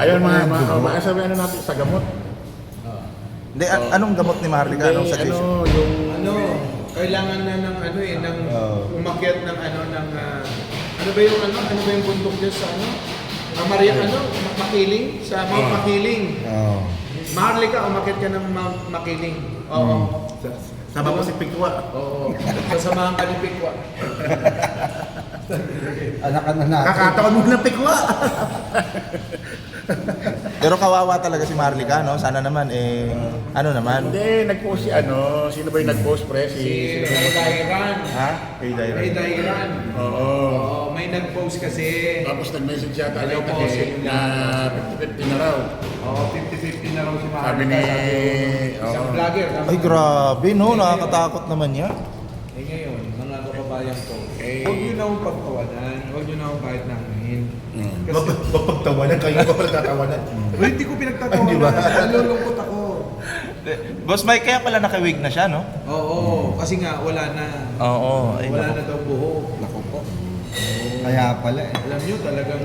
Ayun sabi ano natin sa gamot. Hindi, anong gamot ni Marlica? Anong suggestion? Kailangan na ng ng umakyat ng ano ba yung bundok dyan sa Makiling? Sa Mount Makiling. Marlica, umakyat ka ng Mount Makiling. Oo. Sama ko si Pikwa. Oo. Kasamahan ka ni Pikwa. Anak ka na natin. Kakatawan mo ng Pikwa. Pero kawawa talaga si Marlica, no? Sana naman, ano naman? Hindi, nag-post si sino ba yung nag-post, pre? Si Dairan. Ha? Kay Daira. May Dairan. Oo. May nag-post kasi. Tapos nag-message yata Hello po, na 50-50 na raw. Oo, 50-50 na raw si Marlica. Sabi ni... Isang vlogger. Ay, grabe, no? Nakakatakot naman yan. Ngayon, mga kababayan ko, huwag nyo na akong pagtawanan, huwag nyo na akong kahit nangin. Kasi, Mapagtawanan kayo ba nagtatawanan? hindi ko pinagtatawanan, nalulungkot ako. Boss Mike, kaya pala nakawig na siya, no? Oo, kasi nga, wala na. Oo. Ay, Wala naku. na daw buhok. Naku po. Kaya pala eh. Alam nyo, talagang...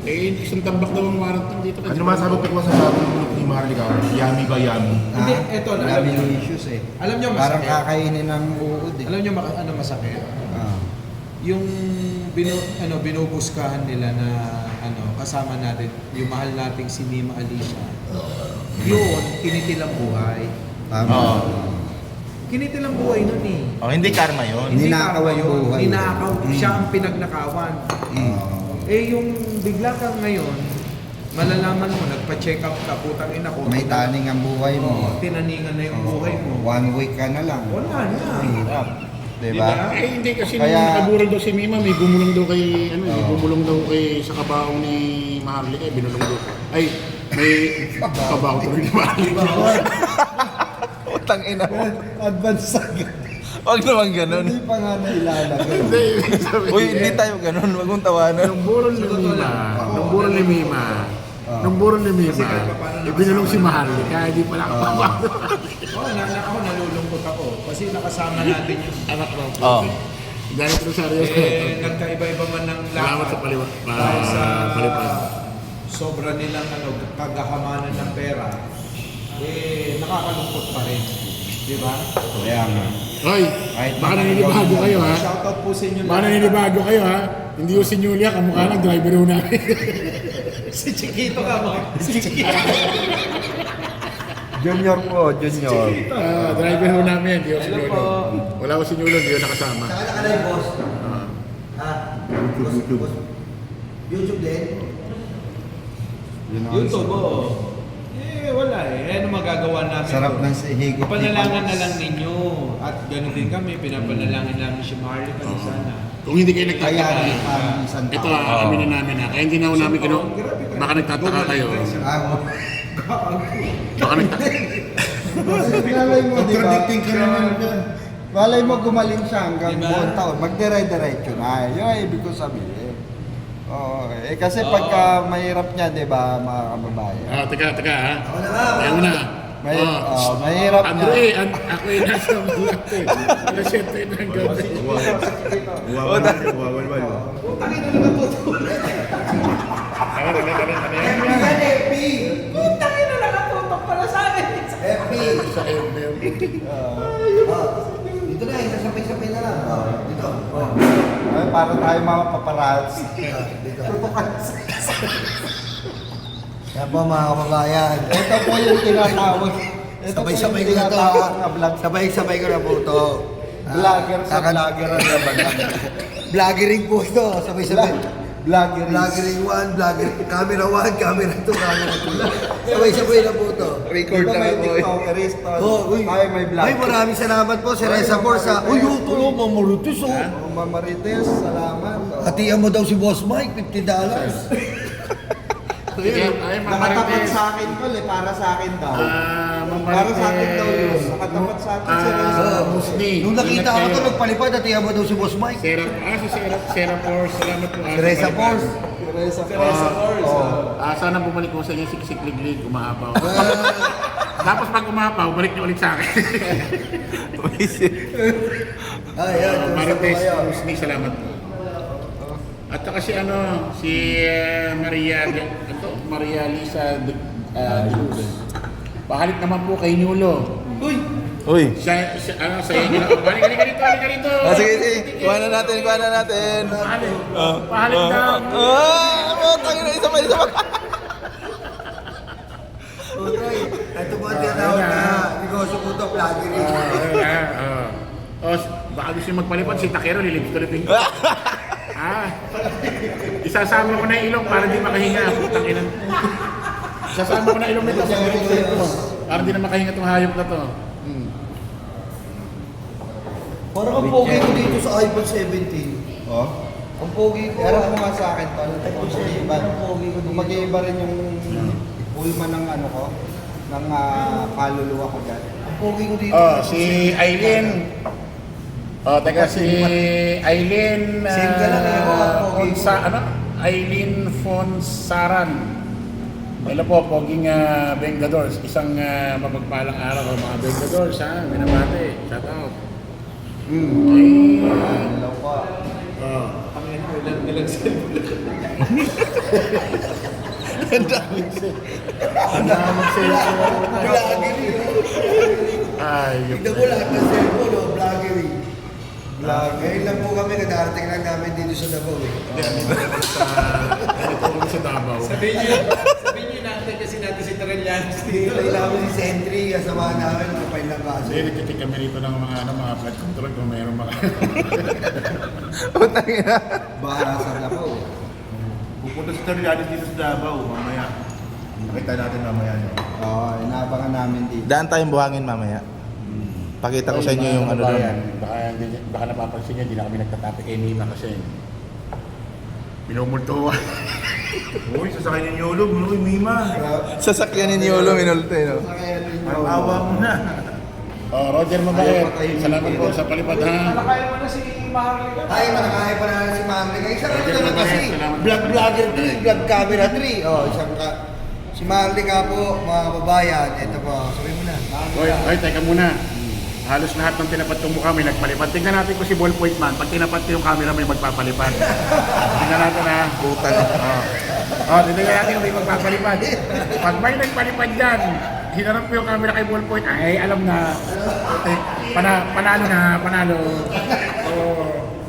Isang tambak daw ang warranty dito. Ano masabi Pikwa sa sabi ni Marlica? Yummy ba yummy? Hindi, eto na, alam Dami nyo. ng issues eh. Alam nyo, Parang masakit. kakainin ng uod eh. Alam nyo, ano masakit? Ah. Yung binubuskahan nila na kasama natin, yung mahal nating si Mima Alicia. Yun, kinitilang buhay. Tama. Oo. Kinitilang buhay nun eh. Oh, hindi karma yun. Ninakaw ang yun. buhay. Ninakaw. Siya ang pinagnakawan. Yung bigla kang ngayon, malalaman mo, nagpa-check up ka, putang ina ko. May taning ang buhay mo. Tinaningan na yung buhay mo. 1 week ka na lang. Wala na. Hirap. Diba? Hindi kasi Kaya- nung naburol daw si Mima, may gumulong daw kay gumulong daw kay sa kabaong ni Marlica, binulong daw. Ay, may kabaong daw ni Marlica. Utang ina mo. Advance agad. Huwag naman ganun. Hindi pa nga nailalagay. Hindi, sabi Uy, hindi tayo ganun. Huwag mong tawanan. nung burol ni Mima, ibinulong si Marlica, hindi pala kabaong. Ako nalulungkot ako. Kasi nakasama natin yung anak ng Oo. Dahil ito seryoso. nagkaiba-iba man ng Salamat sa dahil palipad. sobra nilang kagahamanan ng pera, nakakalungkot pa rin. Di ba? Kaya nga. Hoy, baka naninibago kayo ha. Shoutout po sa inyo Baka naninibago kayo ha. Hindi yung si Julia, kamukha ng driver ho namin. Si Chiquito ka mo. Si Chiquito. Junior po, junior. Driver ho namin, hindi yung si Hello Julo. po. Wala ko si Julo, hindi yung nakasama. Saan ka na yung boss? Ha? Boss? YouTube din? YouTube, oo. Wala eh. Ano magagawa namin? Sarap ng higop. Panalangan na lang ninyo. At gano'n din kami, pinapanalangan namin si Marley kasi sana. Kung hindi kayo Kaya nagtataka, parang isang ito tao. aminin namin ha. Kaya hindi na ho namin baka nagtataka kayo. Baka nagtataka. Malay mo, di ba? Contradicting ka naman dyan. Malay mo gumaling siya hanggang Diba? buong taon. Magdire-diretso na. Yun ay ibig ko sabihin. Oo, kasi pagka mahirap niya, di ba, mga kababayan? Teka ha. Ako na nga. Kaya mo na. Mahirap Andre, niya. ako yung nasa mulat eh. Alas 7 ng gabi. Putangin na naman po. Yan, FP! Putangin na nakatutok pala sa akin. FP! Sa ML. Dito na, isasapay-sapay na lang. Dito. Ay, para tayo mga paparazzi. Dito. Yan po mga kababayan. Ito po yung tinatawag. Ito po Sabay-sabay yung ko na to. tinatawag na vlog. Sabay-sabay ko na po ito. Vlogger sa vlogger ang labanan. Vloggering po ito. Sabay-sabay. Vlogger is... Vloggering 1, vloggering camera 1, camera 2, camera 2. Sabay-sabay na po ito. Record Diba na may ako eh. TikTokeris to? Oh, uy. Ay, may vlog. Ay, maraming salamat po si Reza Forza. Uy, ito oh, mamaritis oh. Oh, Mamarites, salamat. Oh. Hatian mo daw si Boss Mike, $50. Ay, Nakatapat sa akin pala, para sa akin daw. Para sa akin daw yun. Nakatapat sa akin si Reza. Musni. Nung nakita ko ito, nagpalipad, hatian mo daw si Boss Mike. Sarah Force, salamat po. Si Reza Force. Reza Sana bumalik ko sa inyo, siksik-liglig, umahapaw. Tapos pag umahapaw, balik niyo ulit sa akin. Ay, yan. Marites, Musni, salamat po. At saka saka si ano, si Maria Lisa de Luz. Pahalit naman po kay Nulo. Uy. Siya sa inyo na. Halika dito. Sige. Kuha na natin. Pahalit daw. Tayo na isa pa. Okay, ito po ang tinatawag na negosyo po ito, vlogger rin. Baka gusto yung magpalipad, si Takero, lilipin ko. Isasama ko na yung ilong para di makahinga. Putang ina. Isasama ko na ilong nito sa ilong ko. Para di na makahinga itong hayop na to. Parang ang pogi ko dito sa iPhone 17. Oh. Ang pogi ko. Harap mo nga sa akin, Tol. Kung mag-iiba rin yung ulma ng ano ko, ng kaluluwa ko dyan. Ang pogi ko dito. Si Aileen. Si Aileen Same ka lang, pogi. Aileen Fonsaran. Hello po, poging Bengadors. Isang mapagpalang araw mga Bengadors, ha? Minamate. Shout out. Hello po. Ang daming cellphone. Vlogger rin. Ayop. Tignan mo lahat ng cellphone, vlogger rin. Ngayon lang po kami, kadarating lang namin dito sa Davao eh. Ganito kami sa Davao. Sabihin niyo natin kasi natin si Trillanes dito. Dito namin si Sentry, kasama namin, mga pailang kaso. Hindi, nagtitik kami rito ng mga flight control kung mayroong mga... Bahala sa Davao. Pupunta si Terlianes dito sa Davao, mamaya. Nakita natin mamaya yun. Oo, inaabangan namin dito. Daan tayong buhangin mamaya. Pakita ko sa inyo yung ano doon. Baka napapansin niya, hindi na kami nagtatapi kay Nima kasi minumultuhan. Uy, sasakay ng Yolo, uy, Mima. Sasakyan ni Yolo, minulte, no? Ang awa mo na. Roger Mabait, salamat po sa palipad ha. Nakaya mo na si Maharlika. Ay, manakaya pa na si Mami. Kaya isang Roger ito na kasi, Salamat. vlogger 3, vlog camera 3. Isang si Mami nga po, mga kababayan. Ito po, sabi mo na. Oy, teka muna. Halos lahat ng tinapat yung mukha may nagpalipad. Tingnan natin kung si Ballpoint Man, pag tinapat ko yung camera may magpapalipad. Tingnan natin ha. Puta na. Tingnan natin kung may magpapalipad. Pag may nagpalipad dyan, hinarap ko yung camera kay Ballpoint, ay alam na. Panalo.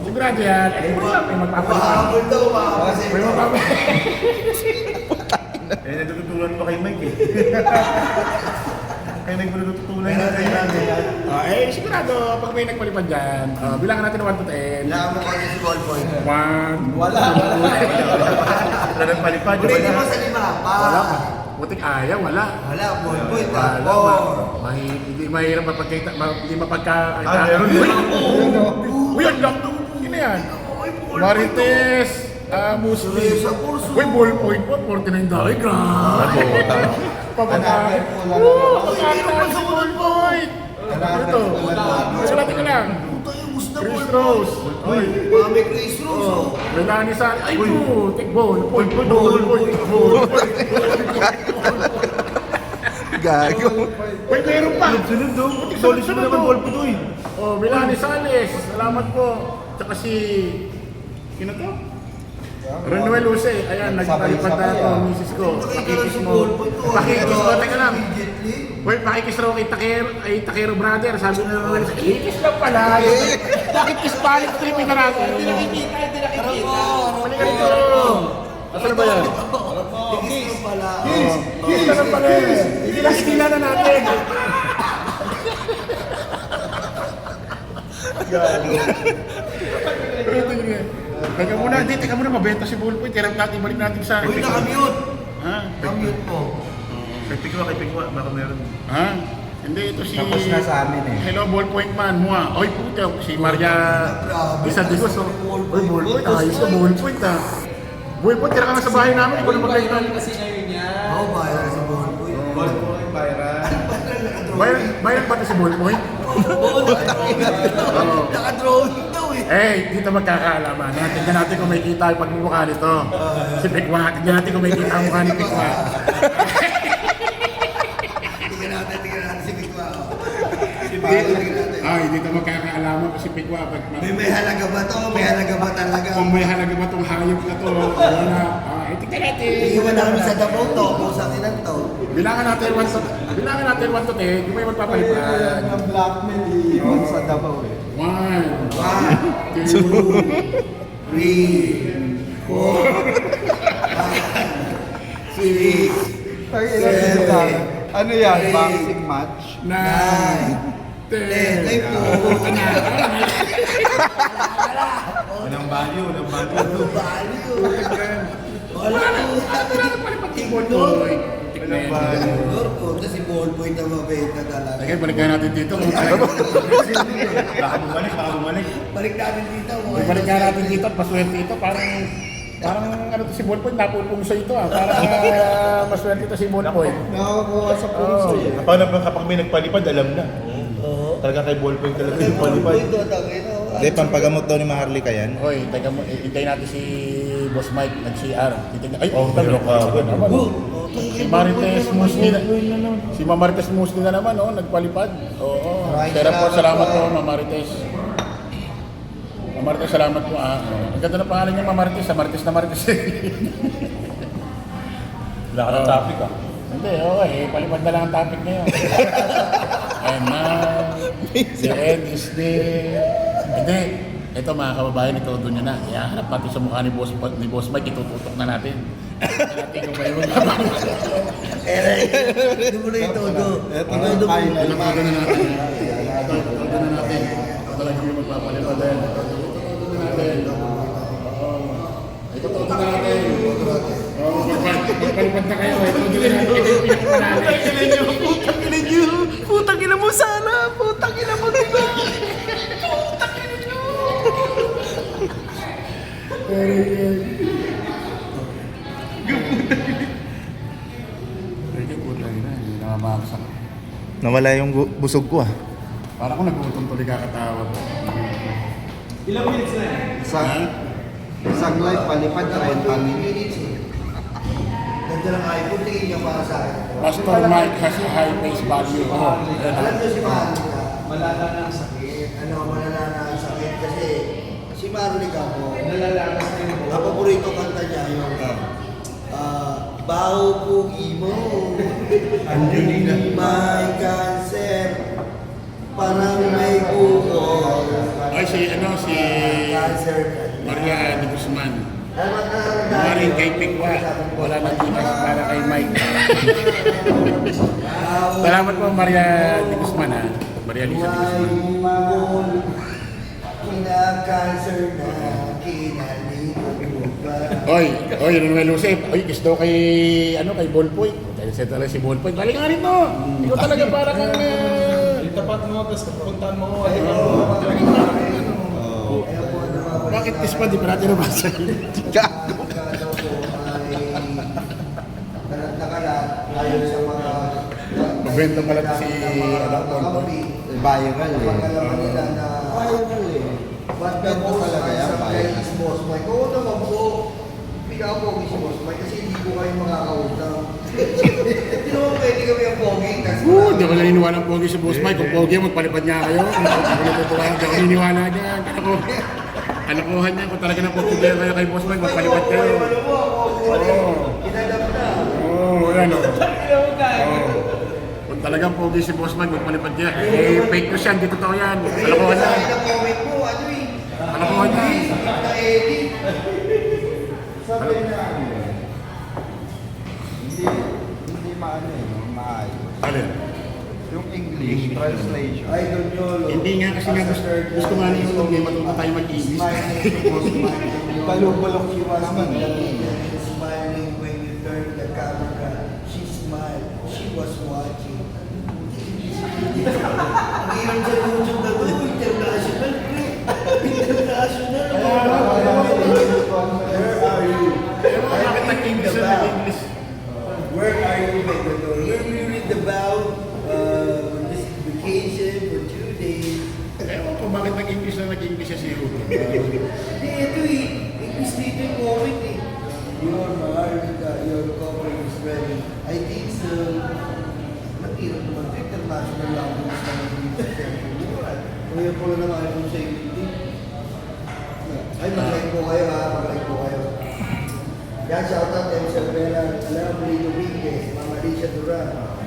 Sigurado yan. May magpapalipad. Mahabol daw, May magpapalipad. Natututulan pa kay Mike eh. Kaya Mike mo natututunan niya kay Mike. Sigurado, pag may nagpalipad dyan, bilangan natin 1 to 10. Wala mo kasi si Ballpoint. 1. Wala. Wala nang palipad. Ulitin mo sa 5 pa. Wala pa. Butik ayaw, wala. Wala, Ballpoint. Wala. Hindi mahirap mapagkita, hindi mapagkakita. Meron. Uy, ang lang. Sino yan? Marites. Muslim. Uy, Ballpoint po. 49 daw. Ay, grabe. Papagkakit. Papagkakit sa Ballpoint. Ito. Salati ka lang. Chris Rose. Uy. Mami Chris Rose. Melanie Sari. Ay, putik. Ballpoint. Gago. Uy, meron pa. Sunod daw. Solis mo naman ball po doy. Melanie Sales. Salamat po. Tsaka si... Sino to? Renuel Use. Ayan, nagpalipad na ito, misis ko. Pakikis mo. Teka lang. Wait, pakikis raw kay Takero brother. Sabi na Renuel Use, ikis lang pala. Bakit kispalit tripin na natin? Hindi nakikita. Halika dito. Asan ba yan? Tigis mo pala. Kiss na lang pala. Hindi nakikita na natin. Teka muna, mabenta si Ballpoint. Tirap natin, balik natin sa... Uy, nakamute. Ha? Nakamute mo. Kay Pikwa, baka meron. Ha? Hindi, ito si... Tapos na sa amin eh. Hello, Ballpoint Man. Mua. Oy, puta. Si Maria... Isa Digos. Uy, Ballpoint. Ayos ka, Ballpoint ha. Ballpoint, tira ka na sa bahay namin. Ikaw na mag-live Kasi ngayon niya. Ako ba yan si Ballpoint? Ballpoint, Byron. Bayan ba ito si Ballpoint? Naka-drawing daw eh. Dito magkakaalaman. Tignan natin kung may kita yung pagmumukha nito. Si Pikwa. Tignan natin kung may kita ang mukha ni Pikwa. Tingnan natin si Bigwa. Ay, dito magkakaalaman kasi Pikwa. May halaga ba to? May halaga ba talaga? Kung may halaga ba itong hayop na to? Ano na? Tingnan natin. Iiwan namin sa Davao to, kung sa akin to. Bilangan natin 1 to 10. Kung may magpapalipan. Ang blackmail, iiwan sa Davao eh. 1, 1, 2, 3, 4, 5, 6, Ay, ilan yung dami? Ano yan? Boxing match? 9, 10. Ay po. Walang value, walang value. Ano ba? Wala na nagpalipat si Ballboy. Walang value. Kasi si Ballboy na mabenta talaga. Sige, balikan natin dito. Baka bumalik, baka bumalik. Balik namin dito. Balikan natin dito at maswerte ito. Parang ano to si Ballboy, napupungso ito Parang maswerte ito si Ballboy. Nakakuha sa puso eh. Kapag may nagpalipad, alam na. Talaga kay ballpoint talaga yung palipad. Hindi, pampagamot daw ni Maharlika yan. Hoy, teka mo, hintayin natin si Boss Mike nag-CR. Titignan. Ay, Pero ka. Si Marites Musni na. Si Mamarites Musni na naman, nagpalipad. Oo. Salamat po, Mamarites. Mamarites, salamat po. Ang ganda ng pangalan niya, Mamarites. Marites na Marites. Wala ka ng topic Hindi, palipad na lang ang topic ngayon. And now, the end is there. Hindi. Ito mga kababayan, ito doon nyo na. Ihahanap natin sa mukha ni Boss Mike, itututok na natin. Natin kung kayo magkabang. Hindi mo na ito, do. Ito na yung final. Ito na natin. Ito na natin. Ito talaga yung magpapalipad din. Ito na natin. Ito na natin. Magpalipad na kayo. Ito na natin. Ito yung pinakamanali. Putang ina mo sana! Putang ina mo, diba? Putang ina nyo! Pwede po tayo na. Hindi nakamaksak. Nawala yung busog ko ah. Para kung nagutom tuloy kakatawag. Isang live palipad, 30 minutes. Ganda ng iPhone, tingin niya para sa akin. Pastor Mike has a high face value. Alam niyo si Marlica, malala na ang sakit. Malala na ang sakit kasi si Marlica po, ang paborito kanta niya yung Baho Pugi mo, Angelina, may cancer, parang may bukol. Ay, si Cancer ka. Maria de Guzman. Maring kay Pikwa. Wala nang inas para kay Mike. Salamat po, Maria de Guzman Maria Lisa de Guzman. Kina-cancer na, kinalikot mo ba? Oy, Ronel Joseph. Oy, gusto kay Ballboy. Dahil sa talaga si Ballboy. Balik nga rin to. Ikaw talaga para kang... Tapat mo, tapos puntaan mo. Bakit kispa? Di pa natin nabasa. Kalat-nakalat, ayon sa mga... Magbenta pala to si Ballboy. Viral eh. Pagkalaman nila na... Viral eh. Ba't ka po talaga yan? Kaya si Boss Mike. Oo naman po. Pinaka-pogi si Boss Mike kasi hindi ko kayo makakautang. Hindi naman pwede kami ang pogi. Hindi ako naniniwala ng pogi si Boss Mike. Kung pogi, magpalipad niya kayo. Hindi ako naniniwala dyan. Kalokohan niya. Kung talaga ng pogi kayo kay Boss Mike, magpalipad kayo. Ano po ako? Kinadap na. Yan o. Kung talagang pogi si Boss Mike, magpalipad niya. Fake news yan. Di totoo yan. Kalokohan Sa yan. ilang comment mo, ano eh? Kalokohan yan. Na edit. Sabi na hindi maano eh, no? Maayos. Alin? Yung English translation. Ay, Don Yolo. Hindi nga kasi nga gusto nga niyo yung matuto tayo mag-English. Balong-balong iwas man. Smiling when you turn the camera. She smiled. She was watching. Ang hirap sa YouTube na to, international. International. Where are you? Bakit nag-English na nag-English? Where are you, Bengador? Where we read about this vacation for 2 days. Ewan ko bakit nag-English na nag-English siya si Ruto. Hindi, ito eh. English dito yung comment eh. Your Marlica, your coverage is ready. I think so. Matira naman ito. International language na nag-English. Ngayon po lang naman iPhone 17. Ay, mag-like po kayo ha, mag-like po kayo. Yan, shoutout, Emerson Vera, Alam, Lito Vinquez, Mama Alicia Duran,